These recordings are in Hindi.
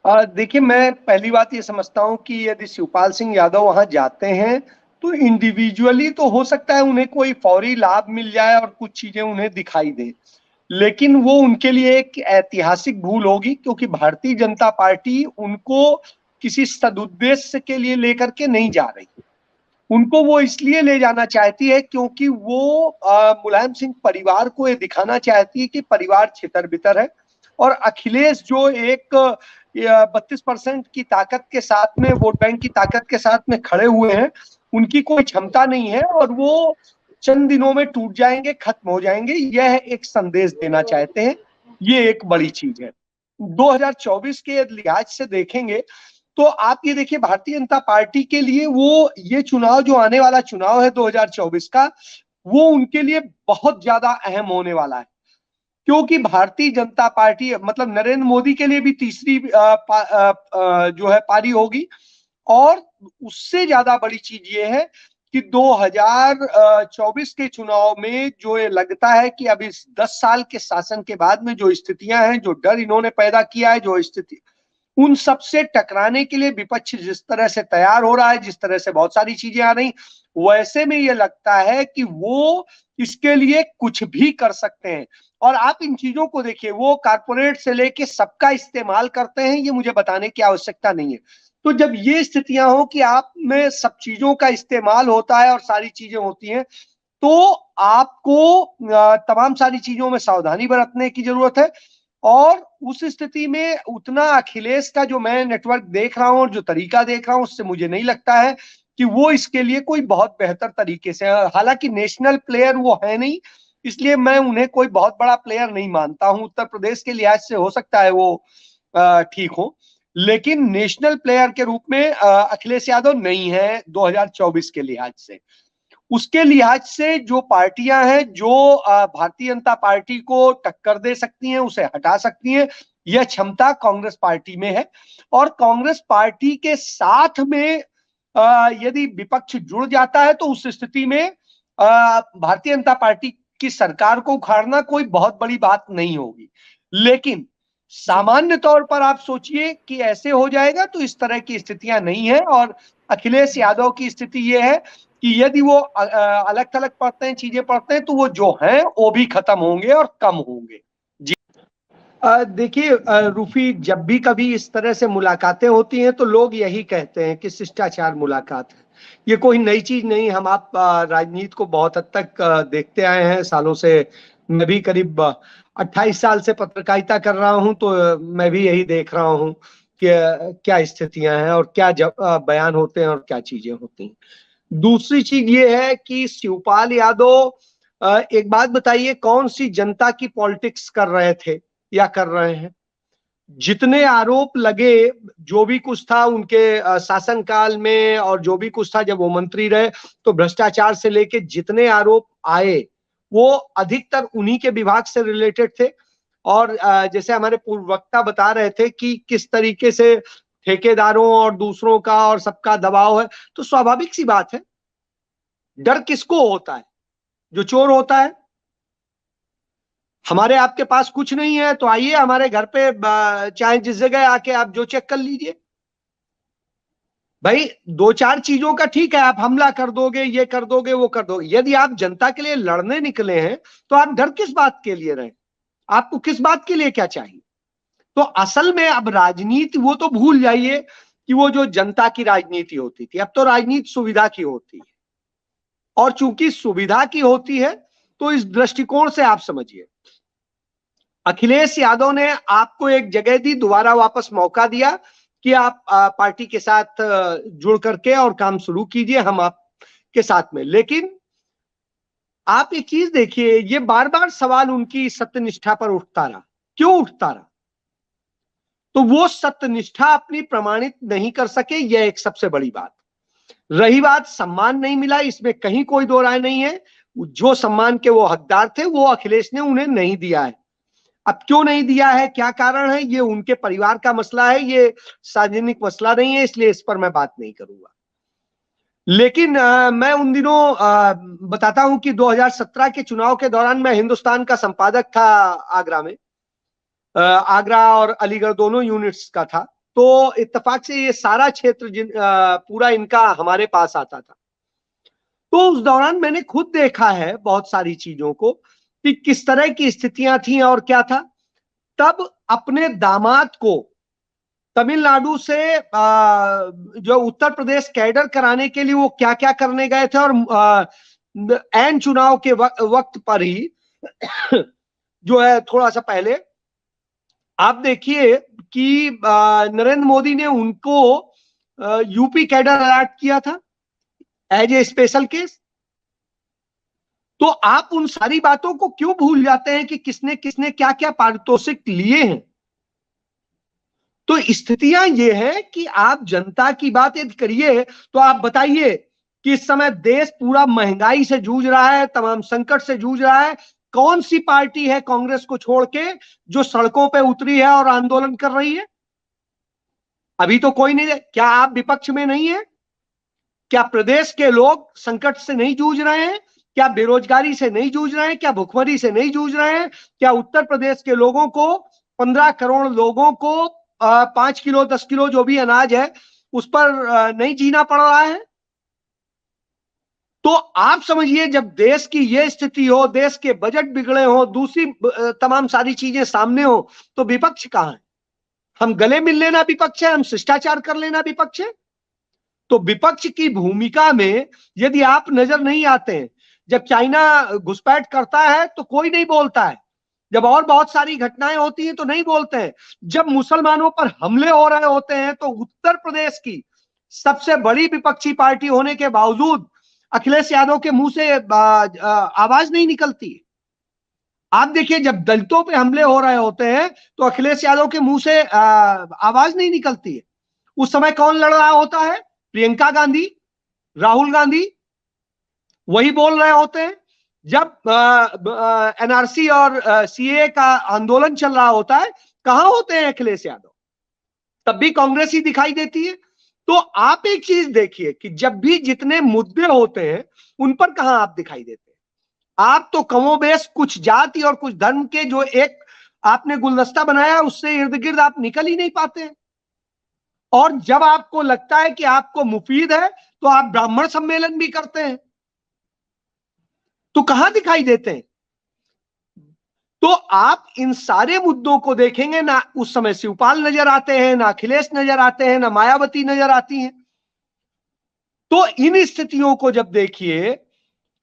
देखिए, मैं पहली बात ये समझता हूँ कि यदि शिवपाल सिंह यादव वहां जाते हैं तो इंडिविजुअली तो हो सकता है उन्हें कोई फौरी लाभ मिल जाए और कुछ चीजें उन्हें दिखाई दे, लेकिन वो उनके लिए एक ऐतिहासिक भूल होगी, क्योंकि भारतीय जनता पार्टी उनको किसी सदुद्देश्य के लिए लेकर के नहीं जा रही। उनको वो इसलिए ले जाना चाहती है क्योंकि वो मुलायम सिंह परिवार को ये दिखाना चाहती है कि परिवार छितर बितर है, और अखिलेश जो एक 32% की ताकत के साथ में, वोट बैंक की ताकत के साथ में खड़े हुए हैं, उनकी कोई क्षमता नहीं है और वो चंद दिनों में टूट जाएंगे, खत्म हो जाएंगे, यह एक संदेश देना चाहते हैं। ये एक बड़ी चीज है। 2024 के लिहाज से देखेंगे तो आप ये देखिए, भारतीय जनता पार्टी के लिए वो ये चुनाव जो आने वाला चुनाव है 2024 का, वो उनके लिए बहुत ज्यादा अहम होने वाला है, क्योंकि भारतीय जनता पार्टी मतलब नरेंद्र मोदी के लिए भी तीसरी जो है पारी होगी। और उससे ज्यादा बड़ी चीज ये है कि 2024 के चुनाव में जो ये लगता है कि अब इस 10 साल के शासन के बाद में जो स्थितियां हैं, जो डर इन्होंने पैदा किया है, जो स्थिति, उन सब से टकराने के लिए विपक्ष जिस तरह से तैयार हो रहा है, जिस तरह से बहुत सारी चीजें आ रही, वैसे में ये लगता है कि वो इसके लिए कुछ भी कर सकते हैं। और आप इन चीजों को देखिए, वो कारपोरेट से लेके सबका इस्तेमाल करते हैं, ये मुझे बताने की आवश्यकता नहीं है। तो जब ये स्थितियां हो कि आप में सब चीजों का इस्तेमाल होता है और सारी चीजें होती हैं, तो आपको तमाम सारी चीजों में सावधानी बरतने की जरूरत है। और उस स्थिति में उतना अखिलेश का जो मैं नेटवर्क देख रहा हूं और जो तरीका देख रहा हूं, उससे मुझे नहीं लगता है कि वो इसके लिए कोई बहुत बेहतर तरीके से, हालांकि नेशनल प्लेयर वो है नहीं, इसलिए मैं उन्हें कोई बहुत बड़ा प्लेयर नहीं मानता हूं। उत्तर प्रदेश के लिहाज से हो सकता है वो ठीक हो, लेकिन नेशनल प्लेयर के रूप में अखिलेश यादव नहीं है 2024 के लिहाज से। उसके लिहाज से जो पार्टियां हैं जो भारतीय जनता पार्टी को टक्कर दे सकती हैं, उसे हटा सकती हैं, यह क्षमता कांग्रेस पार्टी में है। और कांग्रेस पार्टी के साथ में यदि विपक्ष जुड़ जाता है तो उस स्थिति में भारतीय जनता पार्टी की सरकार को उखाड़ना कोई बहुत बड़ी बात नहीं होगी। लेकिन जी। सामान्य तौर पर आप सोचिए कि ऐसे हो जाएगा, तो इस तरह की स्थितियां नहीं है। और अखिलेश यादव की स्थिति यह है कि यदि वो अलग थलग पढ़ते हैं, चीजें पढ़ते हैं, तो वो जो हैं वो भी खत्म होंगे और कम होंगे। जी। देखिए रूफी, जब भी कभी इस तरह से मुलाकातें होती हैं तो लोग यही कहते हैं कि शिष्टाचार मुलाकात है। ये कोई नई चीज नहीं, हम आप राजनीति को बहुत हद तक देखते आए हैं सालों से। मैं भी करीब 28 साल से पत्रकारिता कर रहा हूं, तो मैं भी यही देख रहा हूं कि क्या स्थितियां हैं और क्या बयान होते हैं और क्या चीजें होती हैं। दूसरी चीज ये है कि शिवपाल यादव, एक बात बताइए, कौन सी जनता की पॉलिटिक्स कर रहे थे या कर रहे हैं? जितने आरोप लगे, जो भी कुछ था उनके शासनकाल में और जो भी कुछ था जब वो मंत्री रहे, तो भ्रष्टाचार से लेके जितने आरोप आए वो अधिकतर उन्हीं के विभाग से रिलेटेड थे। और जैसे हमारे पूर्ववक्ता बता रहे थे कि किस तरीके से ठेकेदारों और दूसरों का और सबका दबाव है, तो स्वाभाविक सी बात है, डर किसको होता है? जो चोर होता है। हमारे आपके पास कुछ नहीं है तो आइए हमारे घर पे, चाहे जिस जगह आके आप जो चेक कर लीजिए। भाई दो चार चीजों का ठीक है, आप हमला कर दोगे, ये कर दोगे, वो कर दोगे। यदि आप जनता के लिए लड़ने निकले हैं तो आप डर किस बात के लिए रहे? आपको किस बात के लिए क्या चाहिए? तो असल में अब राजनीति वो तो भूल जाइए कि वो जो जनता की राजनीति होती थी, अब तो राजनीति सुविधा की होती है। और चूंकि सुविधा की होती है तो इस दृष्टिकोण से आप समझिए, अखिलेश यादव ने आपको एक जगह दी, दोबारा वापस मौका दिया कि आप पार्टी के साथ जुड़ करके और काम शुरू कीजिए, हम आपके साथ में। लेकिन आप एक चीज देखिए, ये बार बार सवाल उनकी सत्यनिष्ठा पर उठता रहा। क्यों उठता रहा? तो वो सत्यनिष्ठा अपनी प्रमाणित नहीं कर सके, यह एक सबसे बड़ी बात। रही बात सम्मान नहीं मिला, इसमें कहीं कोई दो राय नहीं है। जो सम्मान के वो हकदार थे वो अखिलेश ने उन्हें नहीं दिया है। अब क्यों नहीं दिया है, क्या कारण है, ये उनके परिवार का मसला है, ये सार्वजनिक मसला नहीं है, इसलिए इस पर मैं बात नहीं करूंगा। लेकिन मैं उन दिनों बताता हूं कि 2017 के चुनाव के दौरान मैं हिंदुस्तान का संपादक था आगरा में। आगरा और अलीगढ़ दोनों यूनिट्स का था। तो इत्तेफाक से ये सारा क्षेत्र पूरा इनका हमारे पास आता था। तो उस दौरान मैंने खुद देखा है बहुत सारी चीजों को कि किस तरह की स्थितियां थी और क्या था। तब अपने दामाद को तमिलनाडु से जो उत्तर प्रदेश कैडर कराने के लिए वो क्या क्या करने गए थे, और ऐन चुनाव के वक्त पर ही जो है थोड़ा सा पहले आप देखिए कि नरेंद्र मोदी ने उनको यूपी कैडर अलॉट किया था एज ए स्पेशल केस। तो आप उन सारी बातों को क्यों भूल जाते हैं कि किसने किसने क्या क्या पारितोषिक लिए हैं। तो स्थितियां ये है कि आप जनता की बात यदि करिए तो आप बताइए कि इस समय देश पूरा महंगाई से जूझ रहा है, तमाम संकट से जूझ रहा है। कौन सी पार्टी है कांग्रेस को छोड़ के जो सड़कों पे उतरी है और आंदोलन कर रही है? अभी तो कोई नहीं। क्या आप विपक्ष में नहीं है? क्या प्रदेश के लोग संकट से नहीं जूझ रहे हैं? क्या बेरोजगारी से नहीं जूझ रहे हैं? क्या भुखमरी से नहीं जूझ रहे हैं? क्या उत्तर प्रदेश के लोगों को 15 करोड़ लोगों को 5 किलो 10 किलो जो भी अनाज है उस पर नहीं जीना पड़ रहा है? तो आप समझिए, जब देश की यह स्थिति हो, देश के बजट बिगड़े हो, दूसरी तमाम सारी चीजें सामने हो, तो विपक्ष कहां है? हम गले मिल लेना विपक्ष है? हम शिष्टाचार कर लेना विपक्ष है? तो विपक्ष की भूमिका में यदि आप नजर नहीं आते हैं, जब चाइना घुसपैठ करता है तो कोई नहीं बोलता है, जब और बहुत सारी घटनाएं होती हैं तो नहीं बोलते हैं, जब मुसलमानों पर हमले हो रहे होते हैं तो उत्तर प्रदेश की सबसे बड़ी विपक्षी पार्टी होने के बावजूद अखिलेश यादव के मुंह से आवाज नहीं निकलती। आप देखिए, जब दलितों पे हमले हो रहे होते हैं तो अखिलेश यादव के मुंह से आवाज नहीं निकलती है। उस समय कौन लड़ रहा होता है? प्रियंका गांधी, राहुल गांधी वही बोल रहे होते हैं। जब एनआरसी और सीए का आंदोलन चल रहा होता है, कहां होते हैं अखिलेश यादव? तब भी कांग्रेस ही दिखाई देती है। तो आप एक चीज देखिए कि जब भी जितने मुद्दे होते हैं उन पर कहां आप दिखाई देते हैं? आप तो कमोबेश कुछ जाति और कुछ धर्म के जो एक आपने गुलदस्ता बनाया उससे इर्द गिर्द आप निकल ही नहीं पाते हैं। और जब आपको लगता है कि आपको मुफीद है तो आप ब्राह्मण सम्मेलन भी करते हैं। तो कहां दिखाई देते हैं? तो आप इन सारे मुद्दों को देखेंगे ना, उस समय शिवपाल नजर आते हैं, ना अखिलेश नजर आते हैं, ना मायावती नजर आती हैं। तो इन स्थितियों को जब देखिए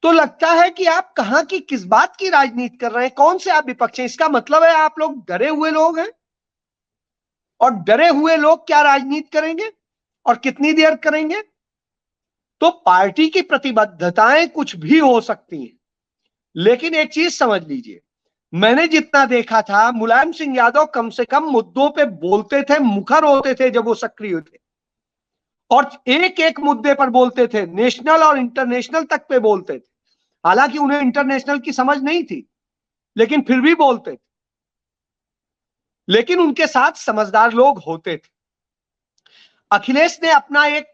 तो लगता है कि आप कहां की किस बात की राजनीति कर रहे हैं, कौन से आप विपक्ष हैं। इसका मतलब है आप लोग डरे हुए लोग हैं, और डरे हुए लोग क्या राजनीति करेंगे और कितनी देर करेंगे? तो पार्टी की प्रतिबद्धताएं कुछ भी हो सकती हैं, लेकिन एक चीज समझ लीजिए, मैंने जितना देखा था मुलायम सिंह यादव कम से कम मुद्दों पे बोलते थे, मुखर होते थे जब वो सक्रिय थे, और एक एक मुद्दे पर बोलते थे, नेशनल और इंटरनेशनल तक पे बोलते थे। हालांकि उन्हें इंटरनेशनल की समझ नहीं थी, लेकिन फिर भी बोलते थे। लेकिन उनके साथ समझदार लोग होते थे। अखिलेश ने अपना एक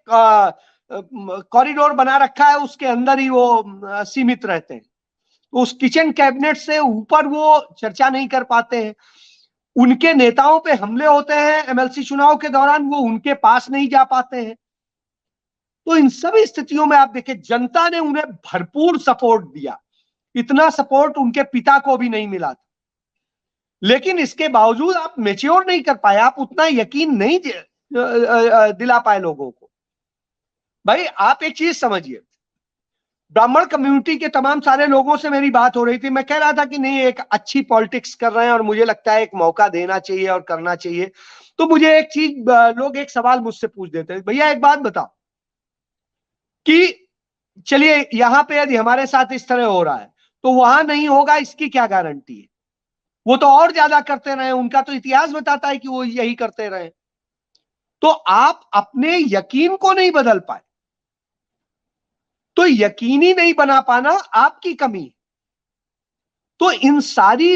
कॉरिडोर बना रखा है, उसके अंदर ही वो सीमित रहते हैं। उस किचन कैबिनेट से ऊपर वो चर्चा नहीं कर पाते हैं। उनके नेताओं पे हमले होते हैं एमएलसी चुनाव के दौरान, वो उनके पास नहीं जा पाते हैं। तो इन सभी स्थितियों में आप देखिए, जनता ने उन्हें भरपूर सपोर्ट दिया। इतना सपोर्ट उनके पिता को भी नहीं मिला था। लेकिन इसके बावजूद आप मेच्योर नहीं कर पाए, आप उतना यकीन नहीं दिला पाए लोगों को। भाई आप एक चीज समझिए, ब्राह्मण कम्युनिटी के तमाम सारे लोगों से मेरी बात हो रही थी। मैं कह रहा था कि नहीं, एक अच्छी पॉलिटिक्स कर रहे हैं और मुझे लगता है एक मौका देना चाहिए और करना चाहिए। तो मुझे एक चीज, लोग एक सवाल मुझसे पूछ देते हैं, भैया एक बात बताओ कि चलिए यहां पे यदि हमारे साथ इस तरह हो रहा है तो वहां नहीं होगा, इसकी क्या गारंटी है? वो तो और ज्यादा करते रहे, उनका तो इतिहास बताता है कि वो यही करते रहे। तो आप अपने यकीन को नहीं बदल पाए, तो यकीनी नहीं बना पाना आपकी कमी। तो इन सारी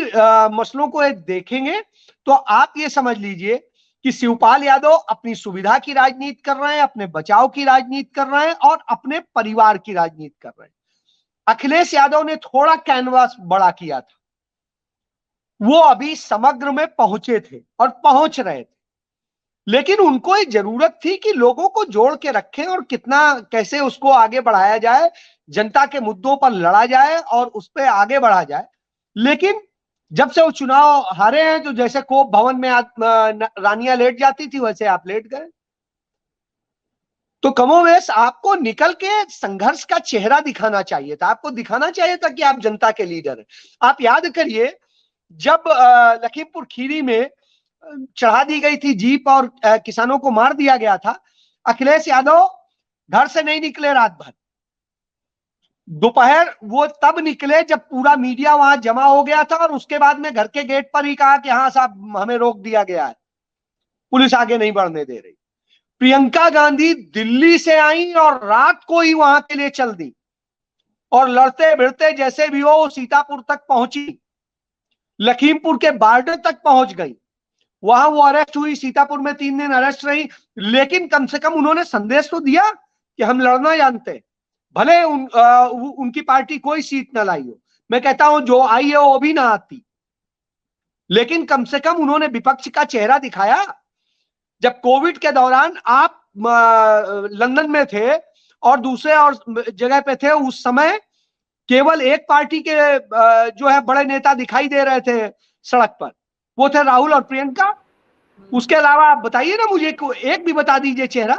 मसलों को देखेंगे तो आप ये समझ लीजिए कि शिवपाल यादव अपनी सुविधा की राजनीति कर रहे हैं, अपने बचाव की राजनीति कर रहे हैं और अपने परिवार की राजनीति कर रहे हैं। अखिलेश यादव ने थोड़ा कैनवास बड़ा किया था, वो अभी समग्र में पहुंचे थे और पहुंच रहे थे। लेकिन उनको ये जरूरत थी कि लोगों को जोड़ के रखें और कितना कैसे उसको आगे बढ़ाया जाए, जनता के मुद्दों पर लड़ा जाए और उस पर आगे बढ़ा जाए। लेकिन जब से वो चुनाव हारे हैं, तो जैसे कोप भवन में रानियां लेट जाती थी, वैसे आप लेट गए। तो कमोवेश आपको निकल के संघर्ष का चेहरा दिखाना चाहिए था, आपको दिखाना चाहिए था कि आप जनता के लीडर हैं। आप याद करिए, जब लखीमपुर खीरी में चढ़ा दी गई थी जीप और किसानों को मार दिया गया था, अखिलेश यादव घर से नहीं निकले रात भर। दोपहर वो तब निकले जब पूरा मीडिया वहां जमा हो गया था, और उसके बाद में घर के गेट पर ही कहा कि हाँ साहब, हमें रोक दिया गया है, पुलिस आगे नहीं बढ़ने दे रही। प्रियंका गांधी दिल्ली से आई और रात को ही वहां के लिए चल दी, और लड़ते भिड़ते जैसे भी हो सीतापुर तक पहुंची, लखीमपुर के बॉर्डर तक पहुंच गई। वहां वो अरेस्ट हुई, सीतापुर में 3 दिन अरेस्ट रही, लेकिन कम से कम उन्होंने संदेश तो दिया कि हम लड़ना जानते हैं। भले उनकी पार्टी कोई सीट ना लाई हो, मैं कहता हूं जो आई है वो भी ना आती, लेकिन कम से कम उन्होंने विपक्ष का चेहरा दिखाया। जब कोविड के दौरान आप लंदन में थे और दूसरे और जगह पे थे, उस समय केवल एक पार्टी के जो है बड़े नेता दिखाई दे रहे थे सड़क पर, वो थे राहुल और प्रियंका। उसके अलावा आप बताइए ना मुझे, एक भी बता दीजिए चेहरा।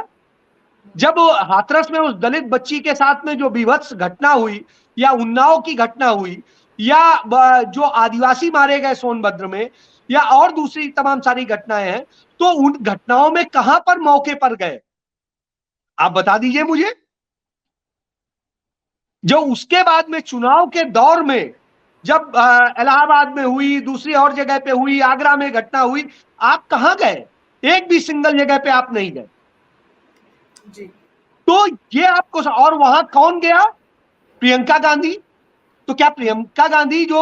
जब हाथरस में उस दलित बच्ची के साथ में जो विभत्स घटना हुई, या उन्नाव की घटना हुई, या जो आदिवासी मारे गए सोनभद्र में, या और दूसरी तमाम सारी घटनाएं हैं, तो उन घटनाओं में कहां पर मौके पर गए, आप बता दीजिए मुझे। जो उसके बाद में चुनाव के दौर में जब इलाहाबाद में हुई, दूसरी और जगह पे हुई, आगरा में घटना हुई, आप कहां गए? एक भी सिंगल जगह पे आप नहीं गए जी। तो ये आपको, और वहां कौन गया? प्रियंका गांधी। तो क्या प्रियंका गांधी जो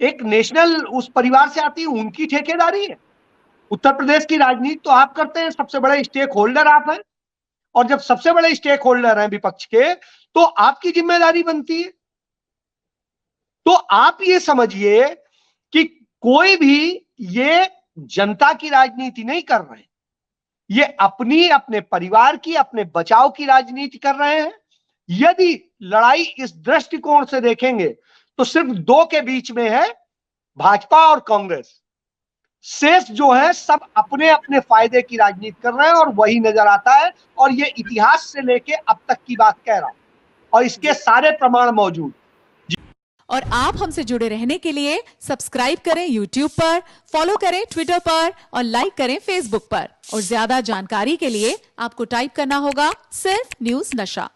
एक नेशनल उस परिवार से आती है, उनकी ठेकेदारी है? उत्तर प्रदेश की राजनीति तो आप करते हैं, सबसे बड़े स्टेक होल्डर आप हैं, और जब सबसे बड़े स्टेक होल्डर हैं विपक्ष के, तो आपकी जिम्मेदारी बनती है। तो आप ये समझिए कि कोई भी ये जनता की राजनीति नहीं कर रहे हैं, ये अपने परिवार की, अपने बचाव की राजनीति कर रहे हैं। यदि लड़ाई इस दृष्टिकोण से देखेंगे तो सिर्फ 2 के बीच में है, भाजपा और कांग्रेस। शेष जो है सब अपने अपने फायदे की राजनीति कर रहे हैं, और वही नजर आता है। और ये इतिहास से लेके अब तक की बात कह रहा हूं, और इसके सारे प्रमाण मौजूद। और आप हमसे जुड़े रहने के लिए सब्सक्राइब करें YouTube पर, फॉलो करें Twitter पर और लाइक करें Facebook पर। और ज्यादा जानकारी के लिए आपको टाइप करना होगा सिर्फ न्यूज़ नशा।